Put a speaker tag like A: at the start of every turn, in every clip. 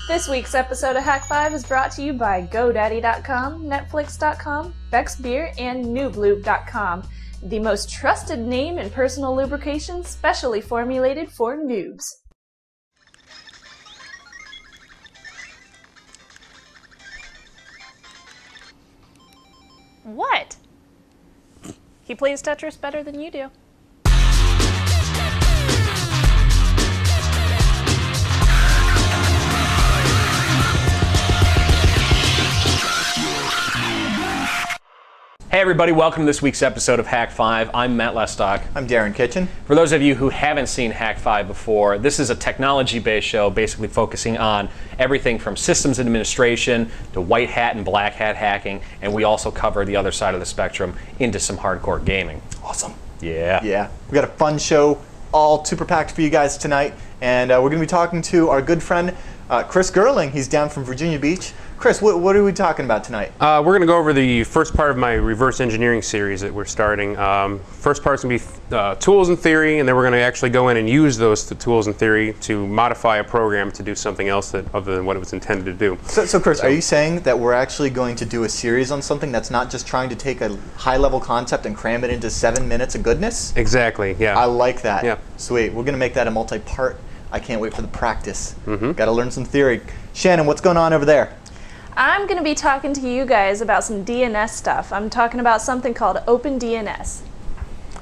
A: This week's episode of Hak5 is brought to you by GoDaddy.com, Netflix.com, Beck's Beer, and NoobLube.com, the most trusted name in personal lubrication specially formulated for noobs. What? He plays Tetris better than you do.
B: Hey everybody, welcome to this week's episode of Hak5. I'm Matt Lestock.
C: I'm Darren Kitchen.
B: For those of you who haven't seen Hak5 before, this is a technology-based show basically focusing on everything from systems administration to white hat and black hat hacking, and we also cover the other side of the spectrum into some hardcore gaming.
C: Awesome.
B: Yeah.
C: Yeah. We got a fun show all super packed for you guys tonight, and we're going to be talking to our good friend Chris Gerling. He's down from Virginia Beach. Chris, what are we talking about tonight?
D: We're going to go over the first part of my reverse engineering series that we're starting. First part's going to be tools and theory, and then we're going to actually go in and use those tools and theory to modify a program to do something else other than what it was intended to do.
C: So Chris, are you saying that we're actually going to do a series on something that's not just trying to take a high-level concept and cram it into 7 minutes of goodness?
D: Exactly, yeah.
C: I like that.
D: Yeah.
C: Sweet. We're going to make that a multi-part. I can't wait for the practice. Got to learn some theory. Shannon, what's going on over there?
A: I'm going to be talking to you guys about some DNS stuff. I'm talking about something called OpenDNS.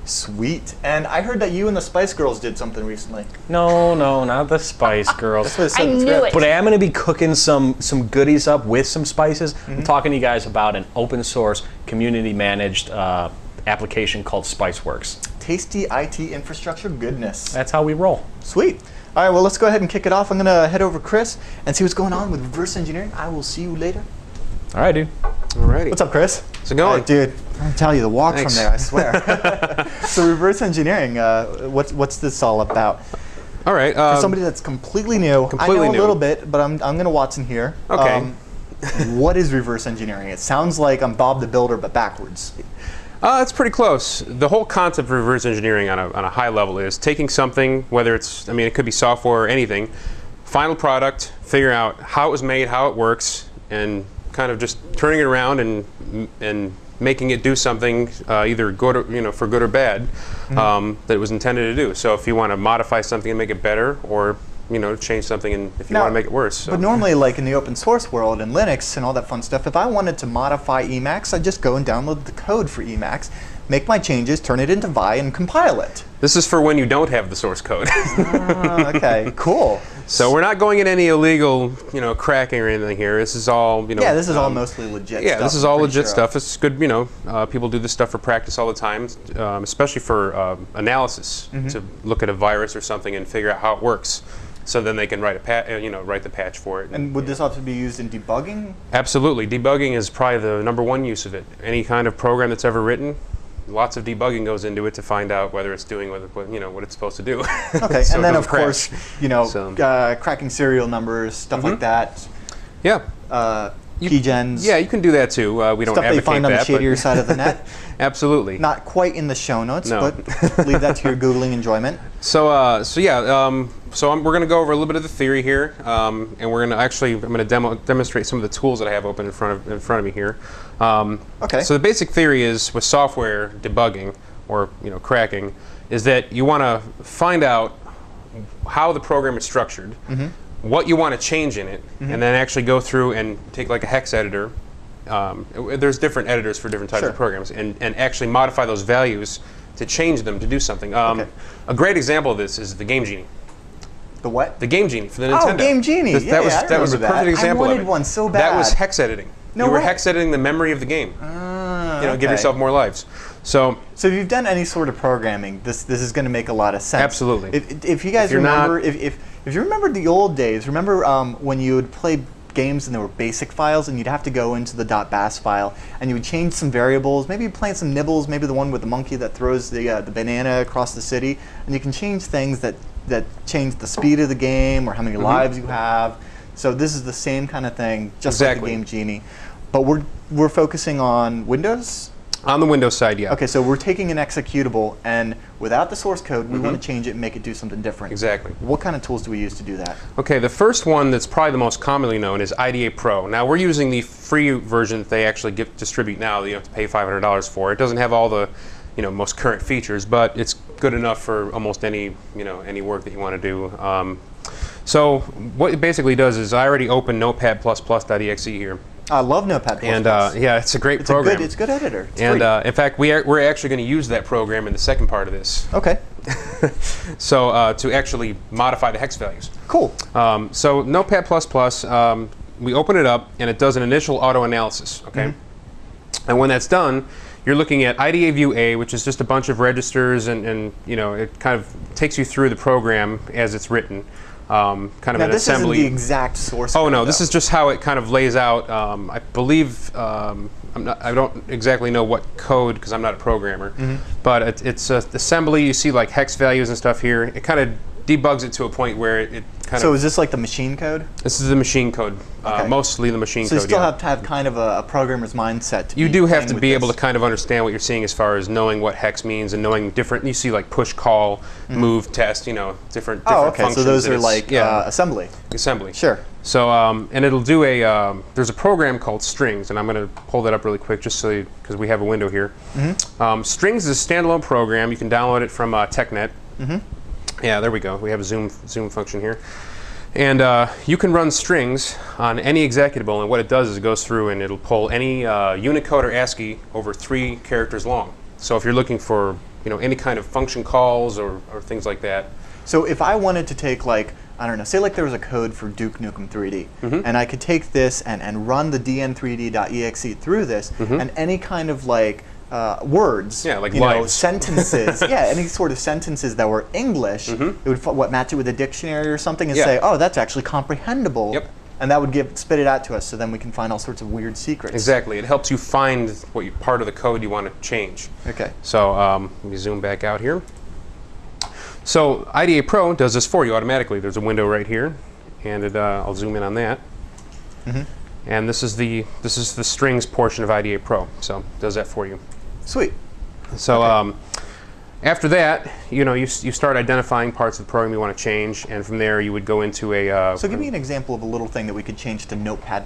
C: Sweet. And I heard that you and the Spice Girls did something recently.
B: No, not the Spice Girls.
A: I knew it.
B: But I am going to be cooking some goodies up with some spices. I'm talking to you guys about an open source, community managed application called Spiceworks.
C: Tasty IT infrastructure goodness.
B: That's how we roll.
C: Sweet. All right, well, let's go ahead and kick it off. I'm going to head over to Chris and see what's going on with reverse engineering. I will see you later.
B: All right, dude.
D: Alrighty.
C: What's up, Chris?
D: How's it going?
C: Dude, I'm telling you, the walk
D: Thanks.
C: from there, I swear. So reverse engineering, what's this all about?
D: All right.
C: For somebody that's completely new, I know a little bit, but I'm going to Watson here.
D: Okay.
C: What is reverse engineering? It sounds like I'm Bob the Builder, but backwards.
D: It's pretty close. The whole concept of reverse engineering on a high level is taking something, whether it's, it could be software or anything, final product, figure out how it was made, how it works, and kind of just turning it around and making it do something either good or, for good or bad that it was intended to do. So if you want to modify something and make it better, or change something and if you want to make it worse. So.
C: But normally, like in the open source world and Linux and all that fun stuff, if I wanted to modify Emacs, I'd just go and download the code for Emacs, make my changes, turn it into Vi, and compile it.
D: This is for when you don't have the source code.
C: Okay, cool.
D: So we're not going in any illegal, cracking or anything here. This is all,
C: Yeah, this is all mostly legit stuff.
D: Yeah, this is all legit stuff. It's good, people do this stuff for practice all the time, especially for analysis, to look at a virus or something and figure out how it works. So then they can write write the patch for it.
C: And would this also be used in debugging?
D: Absolutely. Debugging is probably the #1 use of it. Any kind of program that's ever written, lots of debugging goes into it to find out whether it's doing what it's supposed to do.
C: Okay,
D: So
C: and then
D: it
C: of
D: doesn't
C: course, cracking serial numbers, stuff like that.
D: Yeah.
C: Keygens.
D: Yeah, you can do that too. We don't
C: stuff
D: advocate
C: they find on the
D: that,
C: shadier side of the net.
D: Absolutely.
C: Not quite in the show notes,
D: No.
C: but leave that to your Googling enjoyment.
D: So we're going to go over a little bit of the theory here, and we're going to I'm going to demonstrate some of the tools that I have open in front of me here.
C: Okay.
D: So the basic theory is with software debugging or cracking is that you want to find out how the program is structured, what you want to change in it, and then actually go through and take like a hex editor. There's different editors for different types of programs, and actually modify those values to change them to do something. A great example of this is the Game Genie.
C: The what?
D: The Game Genie for the Nintendo.
C: Oh, Game Genie.
D: That was a perfect example of it.
C: I wanted one so bad.
D: That was hex editing.
C: No
D: you were
C: way.
D: hex editing the memory of the game. Give yourself more lives. So
C: if you've done any sort of programming, this is going to make a lot of sense.
D: Absolutely.
C: If you guys remember, if you remember the old days, remember when you would play games and there were basic files and you'd have to go into the .bas file and you would change some variables, maybe you're playing some nibbles, maybe the one with the monkey that throws the banana across the city, and you can change things that change the speed of the game or how many lives you have. So this is the same kind of thing, just like the Game Genie. But we're focusing on Windows?
D: On the Windows side, yeah.
C: Okay, so we're taking an executable, and without the source code, we want to change it and make it do something different.
D: Exactly.
C: What kind of tools do we use to do that?
D: Okay, the first one that's probably the most commonly known is IDA Pro. Now, we're using the free version that they actually distribute now that you have to pay $500 for. It doesn't have all the most current features, but it's good enough for almost any work that you want to do. So what it basically does is I already opened Notepad++.exe here.
C: I love Notepad++.
D: And yeah, it's a great program.
C: It's a good editor. It's
D: and
C: free.
D: In fact, we're actually going to use that program in the second part of this.
C: Okay.
D: So to actually modify the hex values.
C: Cool.
D: So Notepad++, we open it up and it does an initial auto analysis. Okay. And when that's done, you're looking at IDA View A, which is just a bunch of registers, and it kind of takes you through the program as it's written. Kind of
C: now
D: an
C: this
D: assembly.
C: isn't the exact source code,
D: Oh no,
C: though.
D: this is just how it kind of lays out. I believe I don't exactly know what code because I'm not a programmer, but it's assembly. You see like hex values and stuff here. It kind of debugs it to a point where it kind of.
C: So is this like the machine code?
D: This is the machine code,
C: Okay.
D: mostly the machine code.
C: So you still
D: yeah.
C: have to have kind of a programmer's mindset.
D: You do have to be able to kind of understand what you're seeing as far as knowing what hex means and knowing different. You see like push, call, move, test. Different.
C: Oh, okay.
D: Functions
C: So those
D: that
C: are
D: it's-
C: like assembly.
D: assembly.
C: Sure.
D: So and it'll do there's a program called Strings, and I'm going to pull that up really quick just so because we have a window here. Strings is a standalone program. You can download it from TechNet. Yeah, there we go. We have a zoom function here. And you can run strings on any executable, and what it does is it goes through and it'll pull any Unicode or ASCII over 3 characters long. So if you're looking for any kind of function calls or things like that.
C: So if I wanted to take like, I don't know, say like there was a code for Duke Nukem 3D, and I could take this and run the dn3d.exe through this, and any kind of like words,
D: Yeah, like
C: sentences, yeah, any sort of sentences that were English, it would match it with a dictionary or something and
D: Yeah.
C: say, oh, that's actually comprehensible.
D: Yep.
C: And that would spit it out to us, so then we can find all sorts of weird secrets.
D: Exactly. It helps you find part of the code you want to change.
C: Okay.
D: So let me zoom back out here. So IDA Pro does this for you automatically. There's a window right here, and I'll zoom in on that. And this is the strings portion of IDA Pro. So it does that for you.
C: Sweet.
D: So after that, you start identifying parts of the program you want to change, and from there you would go into a.
C: So give me an example of a little thing that we could change to Notepad++.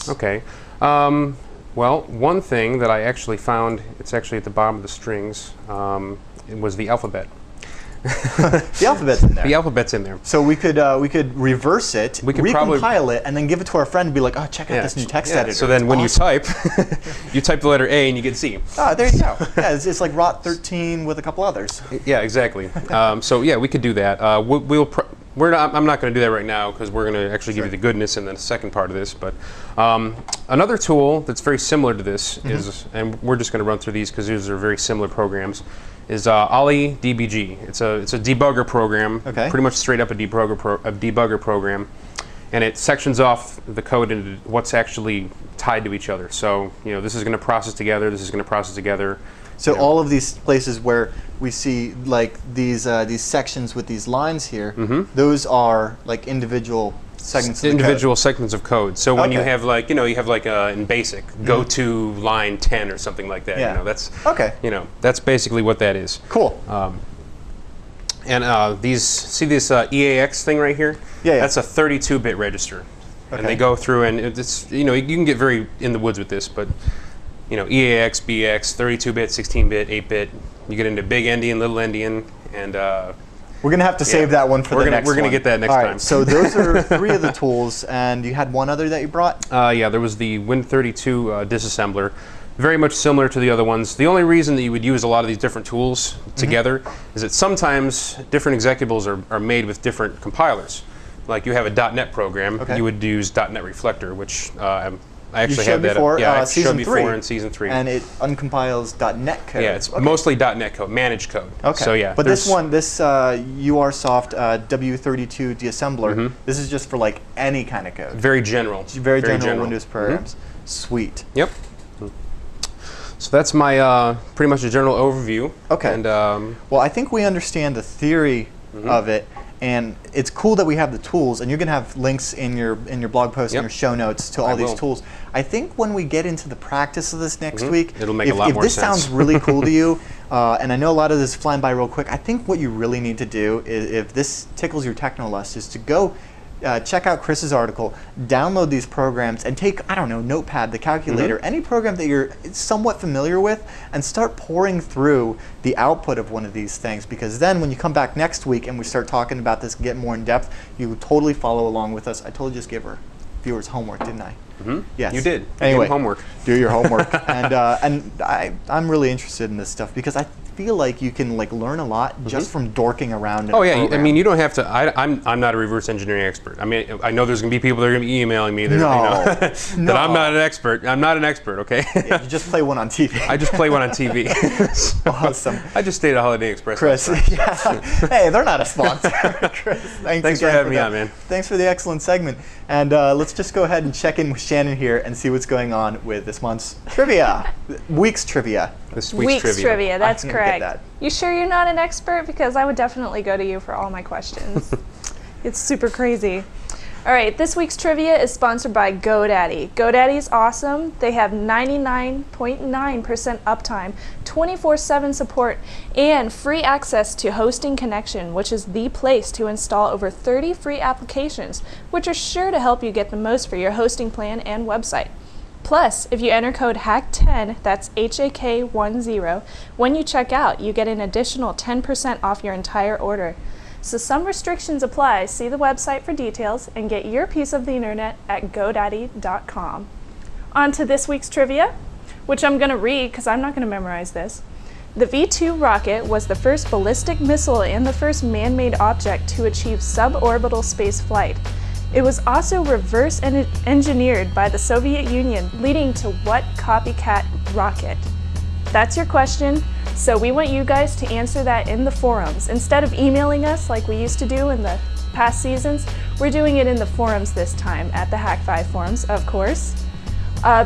D: Okay. Well, one thing that I actually found, it's actually at the bottom of the strings, it was the alphabet.
C: The alphabet's in there.
D: The alphabet's in there.
C: So we could reverse it,
D: We could
C: recompile it, and then give it to our friend and be like, oh, check out this new text editor.
D: So then
C: It's
D: when
C: awesome.
D: you type, you type the letter A and you get C.
C: Oh, there you go. Yeah, it's like Rot 13 with a couple others.
D: Yeah, exactly. So yeah, we could do that. I'm not going to do that right now because we're going to actually give you the goodness in the second part of this. But another tool that's very similar to this is, and we're just going to run through these because these are very similar programs, is OllyDbg. It's a debugger program, pretty much straight up a debugger program, and it sections off the code into what's actually tied to each other. So this is going to process together. This is going to process together.
C: So all of these places where we see like these sections with these lines here, those are like individual segments.
D: Individual segments of code. So when you
C: Okay.
D: have like you have like in BASIC, go to line 10 or something like that.
C: Yeah.
D: That's
C: Okay.
D: That's basically what that is.
C: Cool.
D: And see this EAX thing right here?
C: Yeah.
D: That's a 32-bit register. And
C: Okay.
D: they go through and it's you can get very in the woods with this, but EAX, BX, 32-bit, 16-bit, 8-bit. You get into big endian, little endian, and
C: we're going to have to save that one for the next one.
D: We're going to get that next
C: All right,
D: time.
C: so those are 3 of the tools, and you had one other that you brought?
D: Yeah, there was the Win32 disassembler. Very much similar to the other ones. The only reason that you would use a lot of these different tools together is that sometimes different executables are made with different compilers. Like you have a .NET program, you would use .NET Reflector, which I actually have that.
C: Before,
D: I
C: season
D: showed
C: 3,
D: before in season 3.
C: And it uncompiles .NET code.
D: Yeah, it's mostly .NET code, managed code.
C: Okay.
D: So yeah,
C: but this URsoft W32 deassembler, this is just for like any kind of code.
D: very general.
C: Very general Windows programs. Sweet.
D: Yep. So that's my pretty much a general overview.
C: Okay.
D: And
C: well, I think we understand the theory of it. And it's cool that we have the tools, and you're going to have links in your blog post and your show notes to all these tools. I think when we get into the practice of this next week,
D: it'll make a lot more
C: sense. If this sounds really cool to you, and I know a lot of this is flying by real quick, I think what you really need to do is, if this tickles your techno lust, is to go check out Chris's article, download these programs, and take, I don't know, Notepad, the calculator, any program that you're somewhat familiar with, and start pouring through the output of one of these things. Because then when you come back next week and we start talking about this and get more in depth, you totally follow along with us. I totally just gave our viewers homework, didn't I? Yes.
D: You did.
C: Anyway,
D: homework.
C: Do your homework. And I'm really interested in this stuff because I feel like you can learn a lot just from dorking around.
D: Oh yeah, I mean, you don't have to. I'm not a reverse engineering expert. I mean, I know there's going to be people that are going to be emailing me that, that I'm not an expert. I'm not an expert. Okay.
C: Yeah, you just play one on TV.
D: I just play one on TV.
C: Awesome.
D: I just stayed at Holiday Express.
C: Chris, hey, they're not a sponsor. Chris,
D: thanks for having me on, man.
C: Thanks for the excellent segment. And let's just go ahead and check in with Shannon here and see what's going on with this month's trivia, week's trivia.
A: This week's trivia. That's correct.
C: That.
A: You sure you're not an expert? Because I would definitely go to you for all my questions. It's super crazy. All right, this week's trivia is sponsored by GoDaddy. GoDaddy is awesome. They have 99.9% uptime, 24/7 support, and free access to Hosting Connection, which is the place to install over 30 free applications, which are sure to help you get the most for your hosting plan and website. Plus, if you enter code HAK10, that's HAK10, when you check out, you get an additional 10% off your entire order. So some restrictions apply. See the website for details and get your piece of the internet at godaddy.com. On to this week's trivia, which I'm going to read because I'm not going to memorize this. The V-2 rocket was the first ballistic missile and the first man-made object to achieve suborbital space flight. It was also reverse engineered by the Soviet Union, leading to what copycat rocket? That's your question, so we want you guys to answer that in the forums. Instead of emailing us like we used to do in the past seasons, we're doing it in the forums this time, at the Hak5 forums, of course.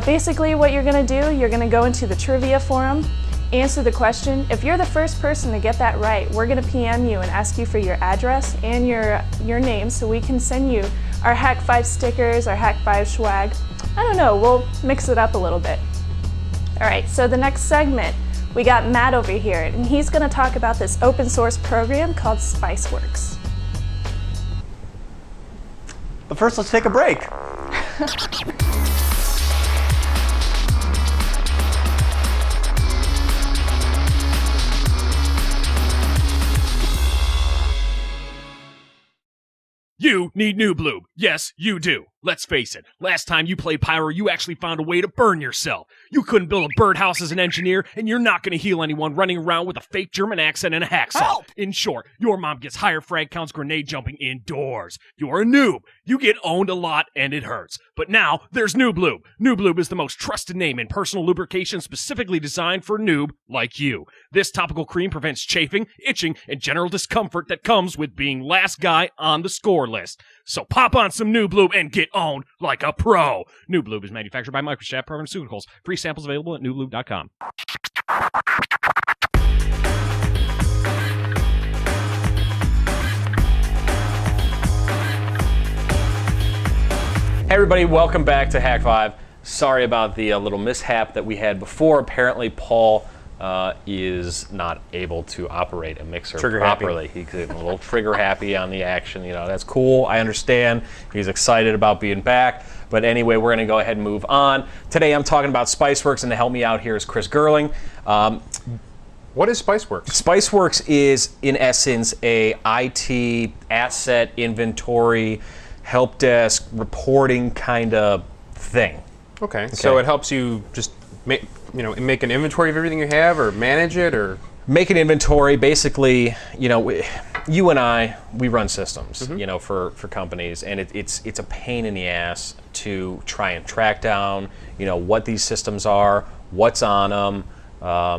A: Basically what you're going to do, you're going to go into the trivia forum, answer the question. If you're the first person to get that right, we're going to PM you and ask you for your address and your name so we can send you our Hak5 stickers, our Hak5 swag. I don't know, we'll mix it up a little bit. All right, so the next segment, we got Matt over here, and he's going to talk about this open source program called Spiceworks.
C: But first, let's take a break.
E: You need Noob Lube. Yes, you do. Let's face it, last time you played Pyro, you actually found a way to burn yourself. You couldn't build a birdhouse as an engineer, and you're not going to heal anyone running around with a fake German accent and a hacksaw. Help! In short, your mom gets higher frag counts grenade jumping indoors. You're a noob. You get owned a lot, and it hurts. But now, there's Noob Lube. Noob Lube is the most trusted name in personal lubrication specifically designed for noob like you. This topical cream prevents chafing, itching, and general discomfort that comes with being last guy on the score list. So pop on some Noob Lube and get owned like a pro. Noob Lube is manufactured by Microchip Pharmaceuticals. Free samples available at nooblube.com.
B: Hey everybody, welcome back to Hak5. Sorry about the little mishap that we had before. Apparently Paul is not able to operate a mixer properly. He's a little trigger happy on the action. You know, that's cool. I understand. He's excited about being back. But anyway, we're going to go ahead and move on. Today I'm talking about Spiceworks, and to help me out here is Chris Gerling.
D: What is Spiceworks?
B: Spiceworks is, in essence, a IT asset inventory, help desk, reporting kind of thing.
D: Okay. So it helps you just make an inventory of everything you have, or manage it, or
B: make an inventory. Basically, you know, you and I, we run systems, you know, for companies, and it's a pain in the ass to try and track down, you know, what these systems are, what's on them,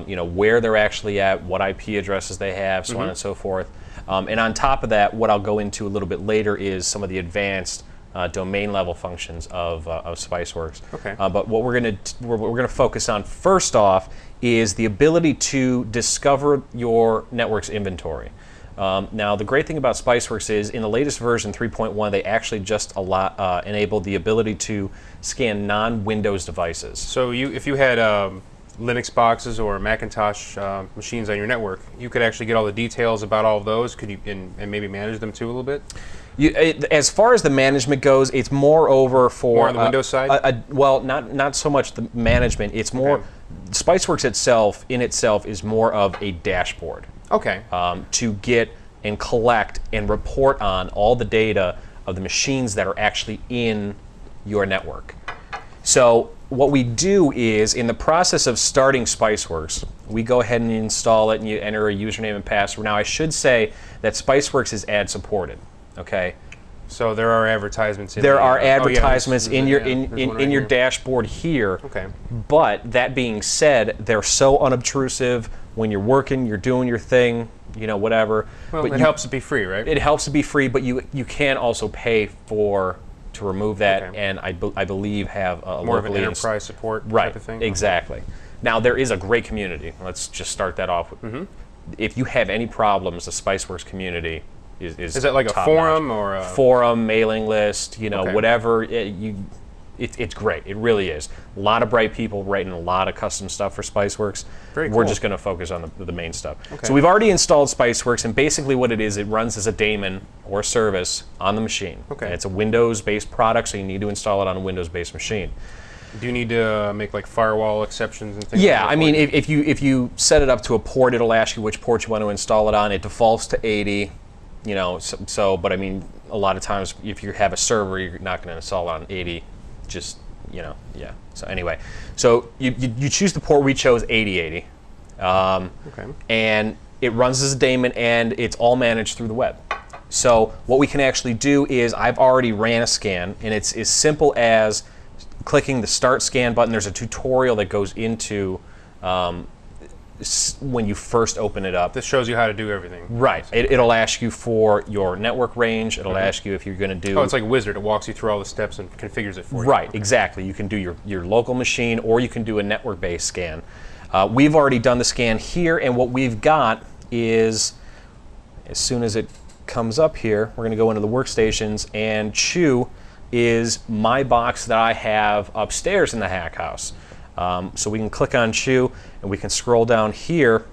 B: you know, where they're actually at, what IP addresses they have, so on and so forth. And on top of that, what I'll go into a little bit later is some of the advanced domain level functions of Spiceworks. Okay. But what we're gonna focus on first off is the ability to discover your network's inventory. Now, the great thing about Spiceworks is in the latest version, 3.1, they actually just enabled the ability to scan non-Windows devices.
D: So if you had Linux boxes or Macintosh machines on your network, you could actually get all the details about all of those. Could you and maybe manage them too a little bit?
B: As far as the management goes, it's more over for
D: more on the Windows side.
B: Well, not so much the management. It's more Spiceworks itself is more of a dashboard.
D: Okay.
B: To get and collect and report on all the data of the machines that are actually in your network. So what we do is, in the process of starting Spiceworks, we go ahead and install it, and you enter a username and password. Now, I should say that Spiceworks is ad supported. Okay.
D: So there are advertisements in
B: there are advertisements in your
D: in
B: your dashboard here.
D: Okay.
B: But that being said, they're so unobtrusive when you're working, you're doing your thing, you know, whatever.
D: Well,
B: but
D: it helps to be free, right?
B: It helps to be free, but you can also pay to remove that,
D: Okay.
B: and I believe have a
D: more of an
B: locally
D: enterprise support
B: right,
D: type of thing.
B: Exactly. Now there is a great community. Let's just start that off with. If you have any problems, the Spiceworks community is
D: that like a forum
B: notch.
D: or a
B: forum, mailing list, you know,
D: Okay.
B: whatever. It's great. It really is. A lot of bright people writing a lot of custom stuff for Spiceworks.
D: Very
B: We're
D: cool.
B: just going to focus on the main stuff.
D: Okay.
B: So we've already installed Spiceworks, and basically what it is, it runs as a daemon or service on the machine.
D: Okay.
B: And it's a Windows-based product, so you need to install it on a Windows-based machine.
D: Do you need to make like firewall exceptions and things?
B: Yeah,
D: like
B: I
D: that?
B: mean, if you set it up to a port, it'll ask you which port you want to install it on. It defaults to 80. You know, but I mean, a lot of times if you have a server, you're not going to install it on 80. Just, you know, yeah. So anyway, so you choose the port. We chose 8080.
D: Okay.
B: And it runs as a daemon, and it's all managed through the web. So what we can actually do is, I've already ran a scan, and it's as simple as clicking the Start Scan button. There's a tutorial that goes into when you first open it up.
D: This shows you how to do everything.
B: Right. It'll ask you for your network range. It'll ask you if you're going to do...
D: Oh, it's like Wizard. It walks you through all the steps and configures it for you.
B: Right, exactly. You can do your local machine, or you can do a network-based scan. We've already done the scan here, and what we've got is, as soon as it comes up here, we're going to go into the workstations, and Chew is my box that I have upstairs in the hack house. So we can click on Chew, and we can scroll down here.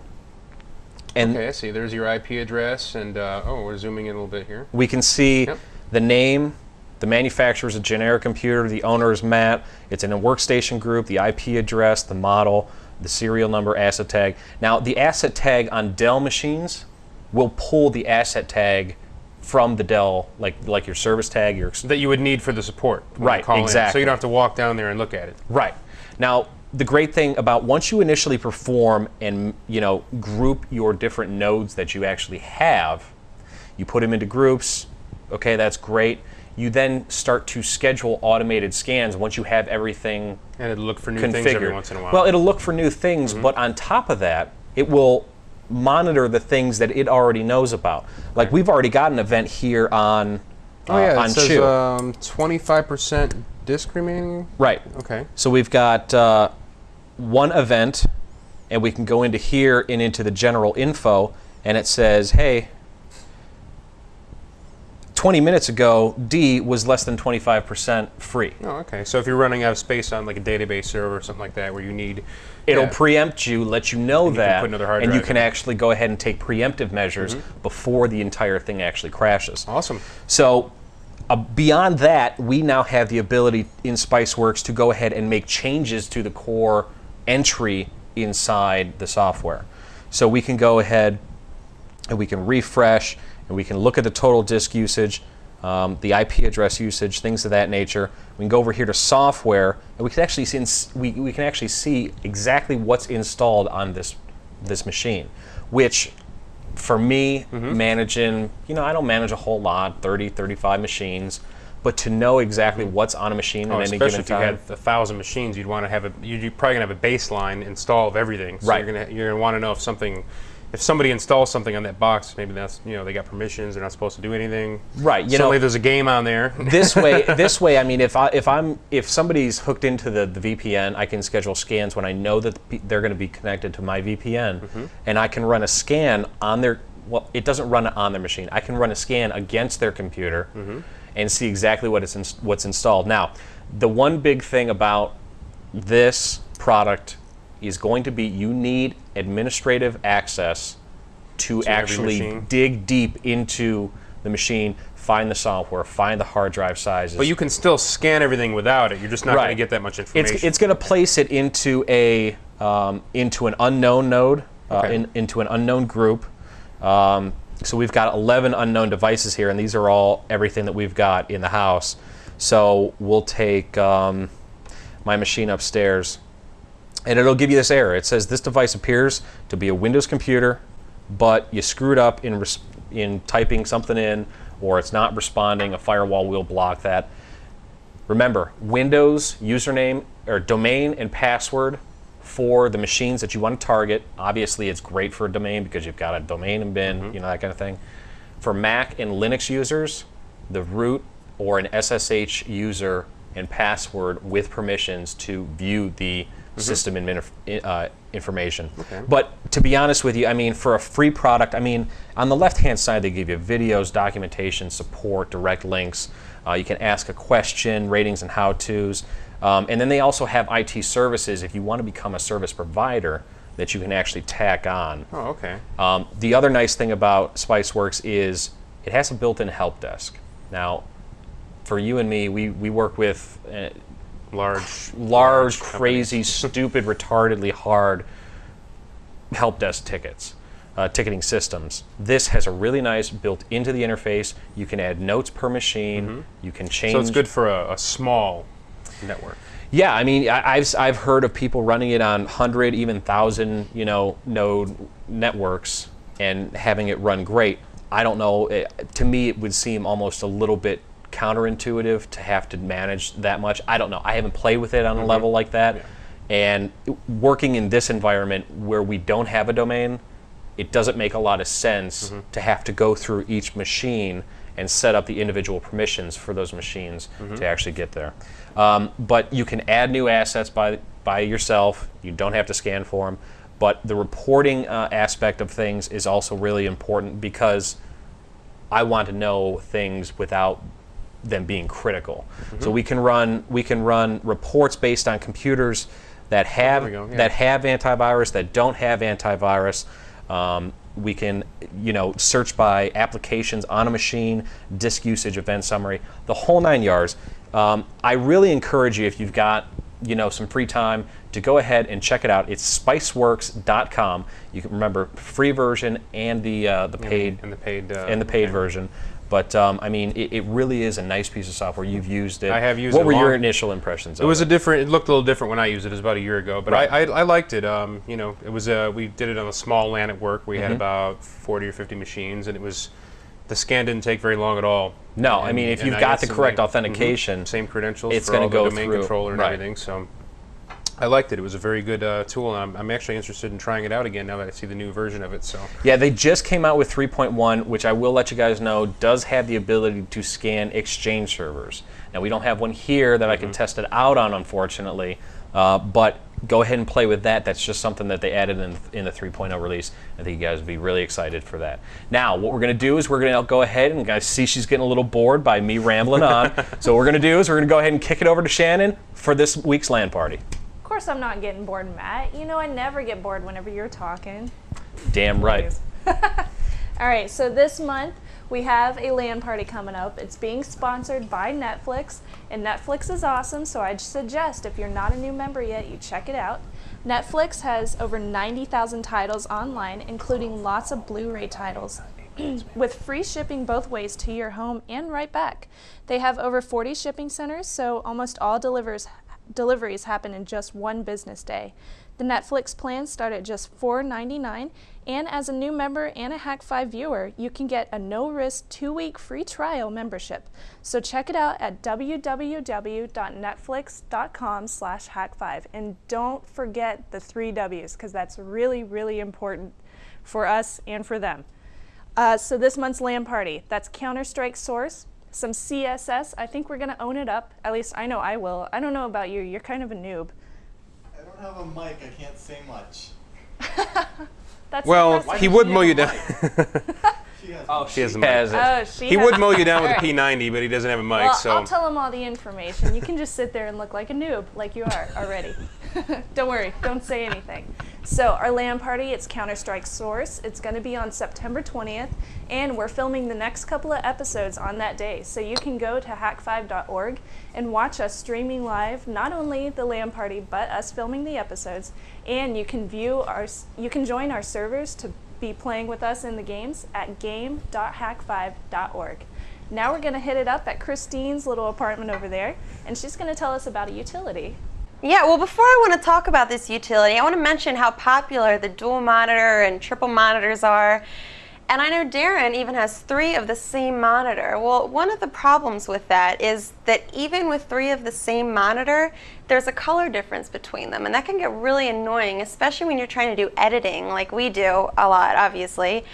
B: And
D: okay, I see. There's your IP address, and oh, we're zooming in a little bit here.
B: we can see
D: Yep.
B: the name, the manufacturer is a generic computer, the owner is Matt, it's in a workstation group, the IP address, the model, the serial number, asset tag. Now, the asset tag on Dell machines will pull the asset tag from the Dell, like your service tag, your...
D: That you would need for the support. when you
B: Right,
D: call in.
B: exactly.
D: So you don't have to walk down there and look at it.
B: Right. Now, the great thing about once you initially perform and, you know, group your different nodes that you actually have, you put them into groups, okay, that's great. You then start to schedule automated scans once you have everything
D: And it'll look for new
B: configured.
D: things every once in a while.
B: Well, it'll look for new things, but on top of that, it will monitor the things that it already knows about. Like, we've already got an event here on on
D: it says
B: Chew.
D: 25% disk remaining.
B: Right.
D: Okay.
B: So we've got one event, and we can go into here and into the general info, and it says, hey, 20 minutes ago, D was less than 25% free.
D: Oh, okay. So if you're running out of space on like a database server or something like that, where you need,
B: It'll
D: yeah.
B: preempt you, let you know
D: you can
B: that,
D: put another hard
B: and you
D: drive
B: can
D: in.
B: actually go ahead and take preemptive measures before the entire thing actually crashes.
D: Awesome.
B: So beyond that, we now have the ability in Spiceworks to go ahead and make changes to the core entry inside the software. So we can go ahead and we can refresh, and we can look at the total disk usage, the IP address usage, things of that nature. We can go over here to software, and we can actually see exactly what's installed on this machine, which for me, managing, you know, I don't manage a whole lot, 30, 35 machines, but to know exactly what's on a machine at any given
D: Especially if you
B: time.
D: had 1,000 machines, you'd want to have you're probably gonna have a baseline install of everything. So
B: Right.
D: you're gonna want to know if somebody installs something on that box, maybe that's, you know, they got permissions, they're not supposed to do anything.
B: Right, you
D: Suddenly
B: know,
D: there's a game on there.
B: this way, I mean, if somebody's hooked into the VPN, I can schedule scans when I know that they're going to be connected to my VPN, and I can run a scan on their well, it doesn't run it on their machine. I can run a scan against their computer and see exactly what's installed. Now, the one big thing about this product is going to be you need administrative access to actually dig deep into the machine, find the software, find the hard drive sizes.
D: But you can still scan everything without it. You're just not going to get that much information.
B: It's going to place it into into an unknown node, into an unknown group. So we've got 11 unknown devices here, and these are all everything that we've got in the house. So we'll take my machine upstairs, and it'll give you this error. It says this device appears to be a Windows computer, but you screwed up in typing something in, or it's not responding. A firewall will block that. Remember, Windows username or domain and password for the machines that you want to target. Obviously, it's great for a domain because you've got a domain and bin, you know, that kind of thing. For Mac and Linux users, the root or an SSH user and password with permissions to view the system information. But to be honest with you, I mean, for a free product, I mean, on the left-hand side, they give you videos, documentation, support, direct links. You can ask a question, ratings and how-tos. And then they also have IT services if you want to become a service provider that you can actually tack on.
D: Oh, okay.
B: The other nice thing about Spiceworks is it has a built-in help desk. Now, for you and me, we work with large, crazy, stupid, retardedly hard help desk tickets, ticketing systems. This has a really nice built into the interface. You can add notes per machine. You can change.
D: So it's good for a small network.
B: Yeah, I mean, I've heard of people running it on 100, even 1,000, node networks and having it run great. I don't know. To me, it would seem almost a little bit counterintuitive to have to manage that much. I don't know. I haven't played with it on a level like that. And working in this environment where we don't have a domain, it doesn't make a lot of sense to have to go through each machine and set up the individual permissions for those machines to actually get there. But you can add new assets by yourself. You don't have to scan for them. But the reporting aspect of things is also really important because I want to know things without them being critical. So we can run reports based on computers that have antivirus, that don't have antivirus. We can search by applications on a machine, disk usage, event summary, the whole 9 yards. I really encourage you, if you've got some free time, to go ahead and check it out. It's spiceworks.com. You can remember free version and the paid version. But I mean, it really is a nice piece of software. You've used it.
D: I have used it.
B: What were your initial impressions of it?
D: It looked a little different when I used it. It was about a year ago, but I liked it. It was we did it on a small LAN at work. We had about 40 or 50 machines, and the scan didn't take very long at all.
B: No, I mean, if you've got the correct authentication,
D: same credentials,
B: it's
D: going to
B: go
D: domain
B: through
D: controller and everything. So I liked it. It was a very good tool, and I'm actually interested in trying it out again now that I see the new version of it. So
B: yeah, they just came out with 3.1, which I will let you guys know does have the ability to scan Exchange servers. Now we don't have one here that I can test it out on, unfortunately, but go ahead and play with that. That's just something that they added in the 3.0 release. I think you guys would be really excited for that. Now, what we're going to do is we're going to go ahead and guys see she's getting a little bored by me rambling on. So what we're going to do is we're going to go ahead and kick it over to Shannon for this week's LAN party.
A: Of course I'm not getting bored, Matt. I never get bored whenever you're talking.
B: Damn right.
A: All right, so this month we have a LAN party coming up. It's being sponsored by Netflix, and Netflix is awesome, so I'd suggest if you're not a new member yet, you check it out. Netflix has over 90,000 titles online, including lots of Blu-ray titles, with free shipping both ways to your home and right back. They have over 40 shipping centers, so almost all deliveries happen in just one business day. The Netflix plans start at just $4.99, and as a new member and a Hak5 viewer, you can get a no-risk 2-week free trial membership. So check it out at www.netflix.com/Hak5, and don't forget the 3 W's, because that's really, really important for us and for them. So this month's LAN party, that's Counter-Strike Source, some CSS. I think we're going to own it up. At least I know I will. I don't know about you. You're kind of a noob.
C: I don't have a mic. I can't say much.
A: That's
D: Well,
A: impressive.
D: he would mow you down.
B: Oh,
D: she has the mic.
A: Oh, she
D: He
A: has-
D: would mow you down with a
A: All right.
D: P90, but he doesn't have a mic,
A: Well,
D: so.
A: I'll tell him all the information. You can just sit there and look like a noob, like you are already. Don't worry, don't say anything. So our LAN party, it's Counter-Strike Source. It's going to be on September 20th, and we're filming the next couple of episodes on that day. So you can go to hak5.org and watch us streaming live, not only the LAN party, but us filming the episodes. And you can join our servers to be playing with us in the games at game.hak5.org. Now we're going to hit it up at Christine's little apartment over there, and she's going to tell us about a utility.
F: Yeah, well, before I want to talk about this utility, I want to mention how popular the dual monitor and triple monitors are. And I know Darren even has 3 of the same monitor. Well, one of the problems with that is that even with 3 of the same monitor, there's a color difference between them. And that can get really annoying, especially when you're trying to do editing like we do a lot, obviously.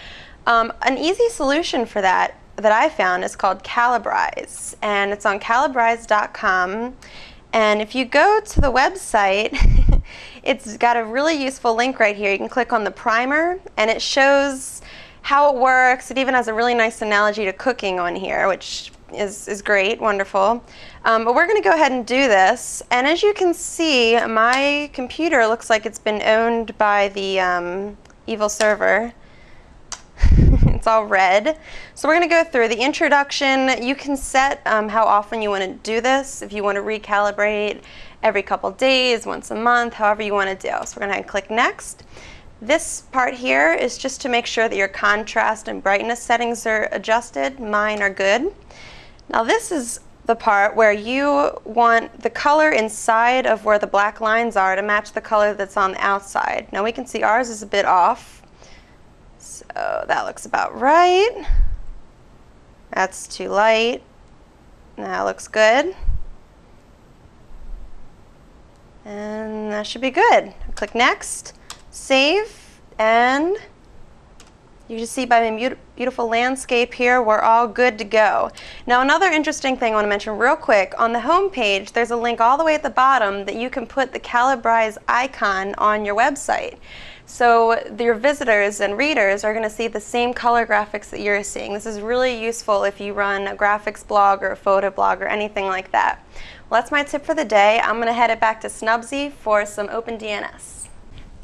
F: An easy solution for that I found is called Calabrese. And it's on calabrese.com. And if you go to the website, it's got a really useful link right here. You can click on the primer, and it shows how it works. It even has a really nice analogy to cooking on here, which is great, wonderful. But we're going to go ahead and do this. And as you can see, my computer looks like it's been owned by the evil server. It's all red. So we're going to go through the introduction. You can set how often you want to do this. If you want to recalibrate every couple days, once a month, however you want to do. So we're going to click next. This part here is just to make sure that your contrast and brightness settings are adjusted. Mine are good. Now this is the part where you want the color inside of where the black lines are to match the color that's on the outside. Now we can see ours is a bit off. So that looks about right. That's too light. That looks good. And that should be good. Click next, save, and you just see by my beautiful landscape here, we're all good to go. Now another interesting thing I want to mention real quick, on the home page there's a link all the way at the bottom that you can put the Calabrese icon on your website. So your visitors and readers are going to see the same color graphics that you're seeing. This is really useful if you run a graphics blog or a photo blog or anything like that. Well, that's my tip for the day. I'm going to head it back to Snubsy for some OpenDNS.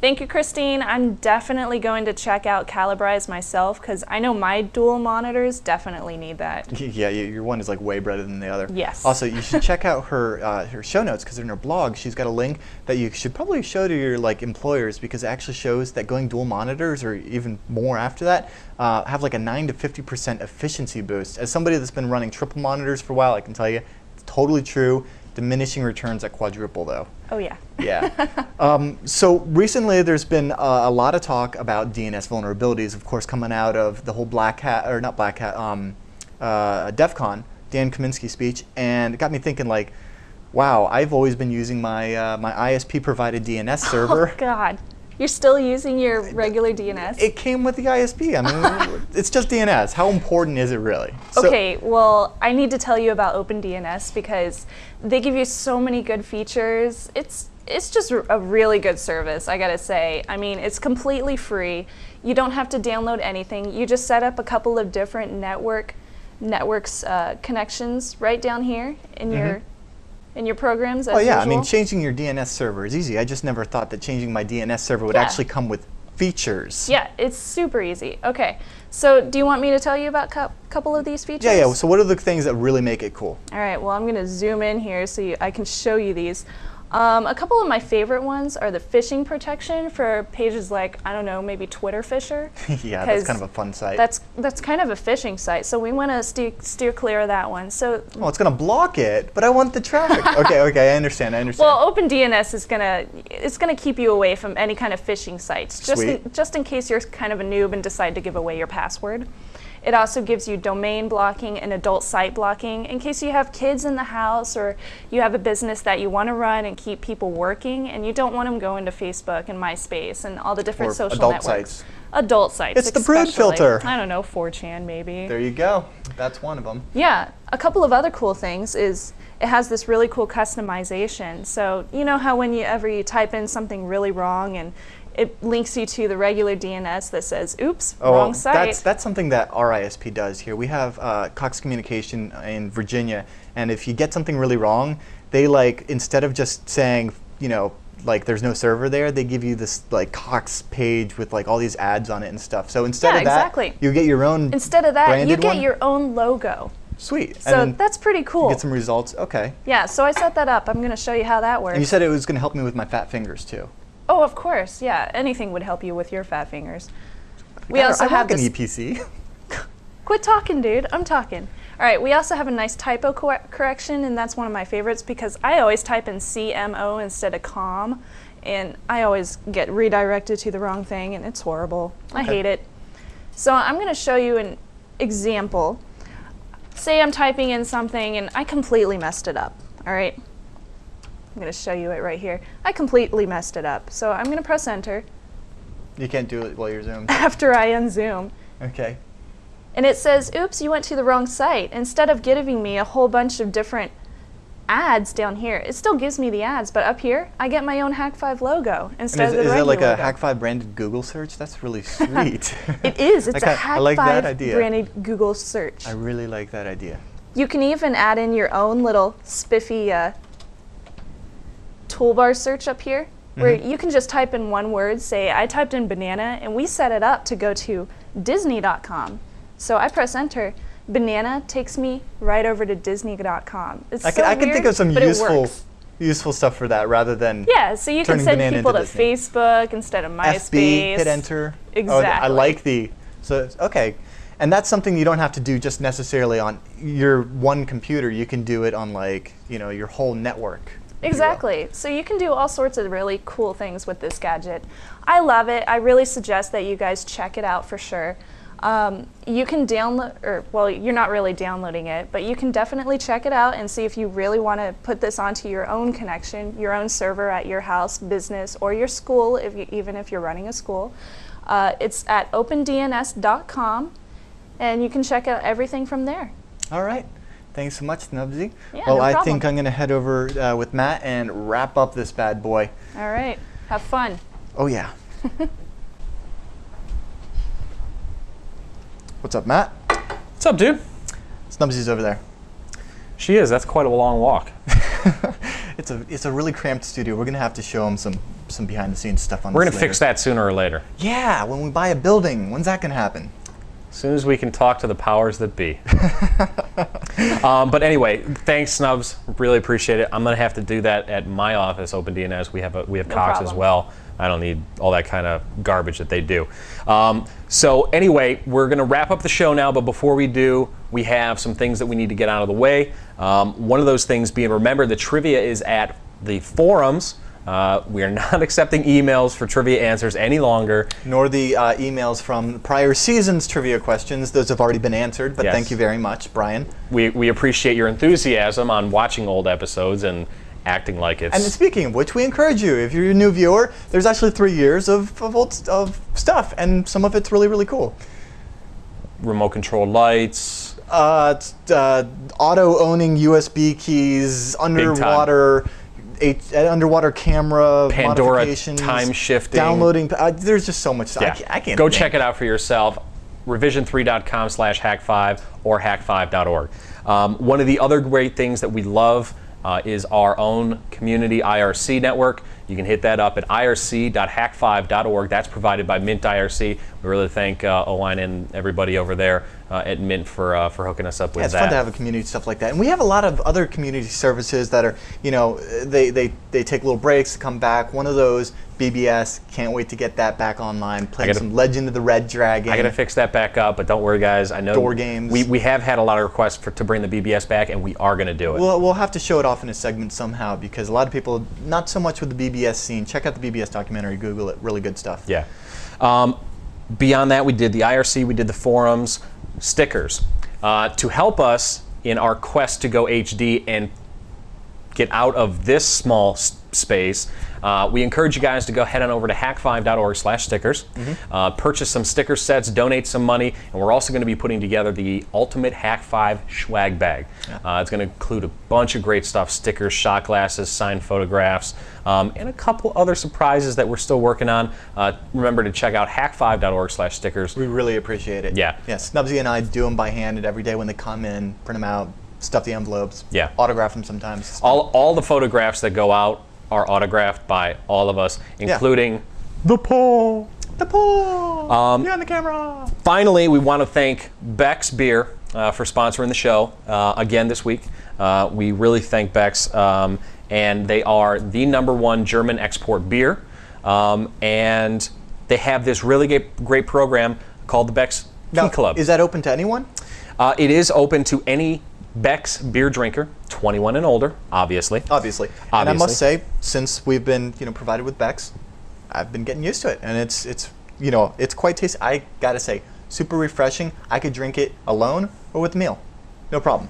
A: Thank you, Christine. I'm definitely going to check out Calabrese myself because I know my dual monitors definitely need that.
C: Yeah, your one is like way better than the other.
A: Yes.
C: Also, you should check out her show notes because in her blog, she's got a link that you should probably show to your employers because it actually shows that going dual monitors or even more after that have like a 9 to 50% efficiency boost. As somebody that's been running triple monitors for a while, I can tell you it's totally true. Diminishing returns at quadruple though.
A: Oh yeah.
C: Yeah. So recently there's been a lot of talk about DNS vulnerabilities, of course, coming out of the whole Black Hat, or not Black Hat, DEF CON, Dan Kaminsky speech, and it got me thinking like, wow, I've always been using my, my ISP provided DNS server.
A: Oh God. You're still using your regular DNS?
C: It came with the ISP. I mean, it's just DNS. How important is it really?
A: Okay, well, I need to tell you about OpenDNS because they give you so many good features. It's just a really good service, I gotta say. I mean, it's completely free. You don't have to download anything. You just set up a couple of different networks connections right down here in your programs as
C: Oh yeah,
A: usual.
C: I mean, changing your DNS server is easy. I just never thought that changing my DNS server would actually come with features.
A: Yeah, it's super easy. Okay, so do you want me to tell you about a couple of these features?
C: Yeah. So what are the things that really make it cool?
A: All right, well, I'm going to zoom in here so I can show you these. A couple of my favorite ones are the phishing protection for pages like, I don't know, maybe Twitter Fisher.
C: Yeah, that's kind of a fun site.
A: That's kind of a phishing site, so we want to steer clear of that one. So,
C: well, it's going to block it, but I want the traffic. okay, I understand.
A: Well, OpenDNS is gonna keep you away from any kind of phishing sites, just in case you're kind of a noob and decide to give away your password. It also gives you domain blocking and adult site blocking in case you have kids in the house or you have a business that you want to run and keep people working and you don't want them going to Facebook and MySpace and all the different social
C: adult
A: networks.
C: Sites.
A: Adult sites.
C: It's the brood filter.
A: I don't know, 4chan maybe.
C: There you go. That's one of them.
A: Yeah. A couple of other cool things is it has this really cool customization. So you know how whenever you type in something really wrong and it links you to the regular DNS that says, oops, wrong site.
C: That's something that our ISP does here. We have Cox Communication in Virginia, and if you get something really wrong, they instead of just saying, like there's no server there, they give you this like Cox page with like all these ads on it and stuff. So instead of that, you get your own
A: Instead of that, you get
C: one?
A: your own logo.
C: Sweet.
A: So that's pretty cool.
C: You get some results. Okay.
A: Yeah, so I set that up. I'm going to show you how that works.
C: And you said it was going to help me with my fat fingers too.
A: Oh, of course. Yeah, anything would help you with your fat fingers.
C: We also have an EPC.
A: Quit talking, dude. I'm talking. All right, we also have a nice typo correction, and that's one of my favorites because I always type in CMO instead of com, and I always get redirected to the wrong thing, and it's horrible. I hate it. So I'm going to show you an example. Say I'm typing in something, and I completely messed it up, all right? I'm going to show you it right here. I completely messed it up, so I'm going to press Enter.
C: You can't do it while you're zoomed.
A: After I unzoom.
C: Okay.
A: And it says, oops, you went to the wrong site. Instead of giving me a whole bunch of different ads down here, it still gives me the ads, but up here, I get my own Hak5 logo instead of the regular
C: logo. Is that like a
A: logo.
C: Hak5 branded Google search? That's really sweet.
A: It is. It's a
C: I like that idea.
A: Hak5 branded Google search.
C: I really like that idea.
A: You can even add in your own little spiffy toolbar search up here, where you can just type in one word. Say, I typed in banana, and we set it up to go to Disney.com. So I press Enter. Banana takes me right over to Disney.com.
C: I can think of some useful stuff for that rather than
A: so you can send people to Facebook instead of MySpace.
C: FB, hit Enter.
A: Exactly.
C: Oh, I like okay. And that's something you don't have to do just necessarily on your one computer. You can do it on your whole network.
A: Exactly. So you can do all sorts of really cool things with this gadget. I love it. I really suggest that you guys check it out for sure. You can download, you're not really downloading it, but you can definitely check it out and see if you really want to put this onto your own connection, your own server at your house, business, or your school, even if you're running a school. It's at OpenDNS.com, and you can check out everything from there.
C: All right. Thanks so much, Snubsy.
A: Yeah,
C: well,
A: no
C: I
A: problem.
C: think I'm going to head over with Matt and wrap up this bad boy.
A: All right. Have fun.
C: Oh, yeah. What's up, Matt?
B: What's up, dude?
C: Snubsy's over there.
B: She is. That's quite a long walk.
C: It's a really cramped studio. We're gonna have to show him some behind the scenes stuff on.
B: We're
C: this
B: gonna
C: later.
B: fix that sooner or later.
C: Yeah, when we buy a building. When's that gonna happen?
B: As soon as we can talk to the powers that be. But anyway, thanks, Snubs. Really appreciate it. I'm gonna have to do that at my office, OpenDNS. We have Cox as well. I don't need all that kind of garbage that they do. So anyway, we're going to wrap up the show now, but before we do, we have some things that we need to get out of the way. One of those things being, remember, the trivia is at the forums. We are not accepting emails for trivia answers any longer.
C: Nor the emails from prior season's trivia questions. Those have already been answered, but thank you very much, Brian.
B: We appreciate your enthusiasm on watching old episodes and acting like it's...
C: And speaking of which, we encourage you, if you're a new viewer, there's actually 3 years of stuff, and some of it's really, really cool.
B: Remote control lights.
C: Auto-owning USB keys, underwater camera
B: Pandora
C: modifications,
B: time shifting.
C: Downloading. There's just so much stuff.
B: Yeah.
C: I can't
B: Go check it out for yourself. revision3.com/Hak5 or hak5.org. One of the other great things that we love is our own community IRC network. You can hit that up at irc.hak5.org. That's provided by Mint IRC. We really thank Oline and everybody over there at Mint for hooking us up with that.
C: It's fun to have a community stuff like that. And we have a lot of other community services that are, they take little breaks to come back. One of those, BBS, can't wait to get that back online. Playing some Legend of the Red Dragon.
B: I got to fix that back up, but don't worry, guys. I know
C: door games.
B: We have had a lot of requests to bring the BBS back, and we are going to do it.
C: We'll have to show it off in a segment somehow because a lot of people, not so much with the BBS scene. Check out the BBS documentary. Google it. Really good stuff.
B: Yeah. Beyond that, we did the IRC. We did the forums, stickers. To help us in our quest to go HD and get out of this small space. We encourage you guys to go head on over to hak5.org/stickers, purchase some sticker sets, donate some money, and we're also going to be putting together the ultimate Hak5 swag bag. It's going to include a bunch of great stuff: stickers, shot glasses, signed photographs, and a couple other surprises that we're still working on. Remember to check out hak5.org/stickers.
C: We really appreciate it.
B: Yeah.
C: Yeah, Snubsy and I do them by hand, and every day when they come in, print them out, stuff the envelopes, autograph them sometimes.
B: All the photographs that go out are autographed by all of us, including the Paul.
C: The Paul! You're on the camera!
B: Finally, we want to thank Beck's Beer for sponsoring the show again this week. We really thank Beck's, and they are the #1 German export beer, and they have this really great program called the Beck's Key Club.
C: Is that open to anyone?
B: It is open to any Beck's beer drinker, 21 and older, obviously.
C: Obviously. And I must say, since we've been provided with Beck's, I've been getting used to it, and it's quite tasty. I gotta say, super refreshing. I could drink it alone or with a meal, no problem.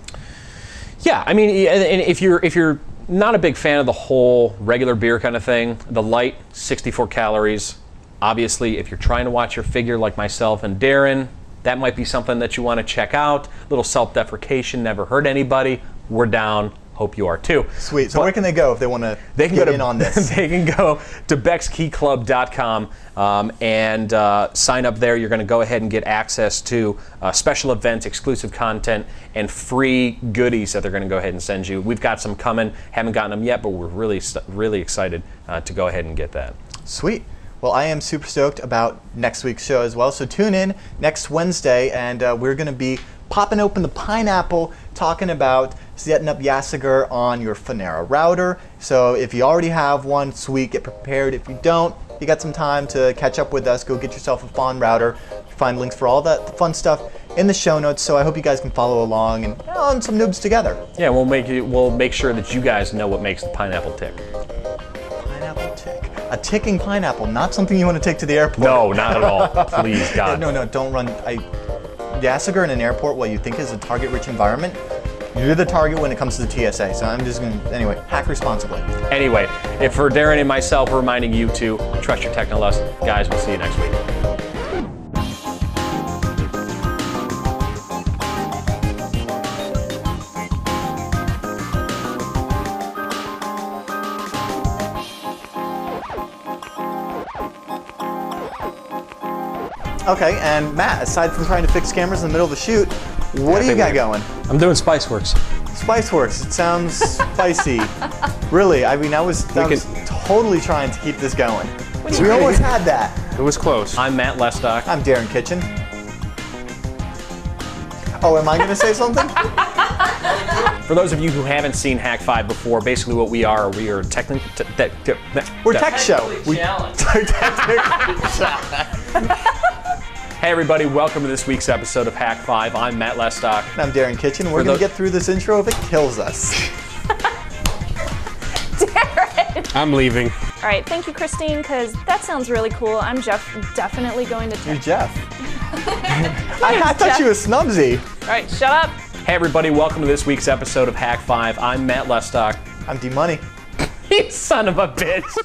B: Yeah, I mean, and if you're not a big fan of the whole regular beer kind of thing, the light, 64 calories. Obviously, if you're trying to watch your figure like myself and Darren, that might be something that you want to check out. A little self-deprecation, never hurt anybody. We're down. Hope you are too.
C: Sweet. So where can they go if they want to get in on this?
B: They can go to beckskeyclub.com and sign up there. You're going to go ahead and get access to special events, exclusive content, and free goodies that they're going to go ahead and send you. We've got some coming. Haven't gotten them yet, but we're really excited to go ahead and get that.
C: Sweet. Well, I am super stoked about next week's show as well. So tune in next Wednesday, and we're going to be popping open the pineapple, talking about setting up Yasager on your Finera router. So if you already have one, sweet, get prepared. If you don't, you got some time to catch up with us. Go get yourself a Fawn router. Find links for all that fun stuff in the show notes. So I hope you guys can follow along and on some noobs together.
B: Yeah, we'll make sure that you guys know what makes the pineapple tick.
C: Pineapple tick. A ticking pineapple, not something you want to take to the airport.
B: No, not at all. Please, God.
C: No, don't run. Yasager in an airport, what you think is a target-rich environment, you're the target when it comes to the TSA. So I'm just going to, anyway, hack responsibly.
B: Anyway, if for Darren and myself, we're reminding you to trust your technolust. Guys, we'll see you next week.
C: Okay, and Matt, aside from trying to fix cameras in the middle of the shoot, what do you got going?
B: I'm doing Spiceworks.
C: Spiceworks, it sounds spicy. Really, I mean, I was totally trying to keep this going. We almost had that.
D: It was close.
B: I'm Matt Lestock.
C: I'm Darren Kitchen. Oh, am I going to say something?
B: For those of you who haven't seen Hak5 before, basically what we are
C: We're tech show.
B: Hey everybody, welcome to this week's episode of Hak5. I'm Matt Lestock.
C: And I'm Darren Kitchen. We're going to get through this intro if it kills us.
A: Darren!
D: I'm leaving.
A: All right, thank you, Christine, because that sounds really cool. I'm Jeff, definitely going to...
C: You're Jeff. I thought you were Snubsy.
A: All right, shut up.
B: Hey everybody, welcome to this week's episode of Hak5. I'm Matt Lestock.
C: I'm D-Money.
B: You son of a bitch.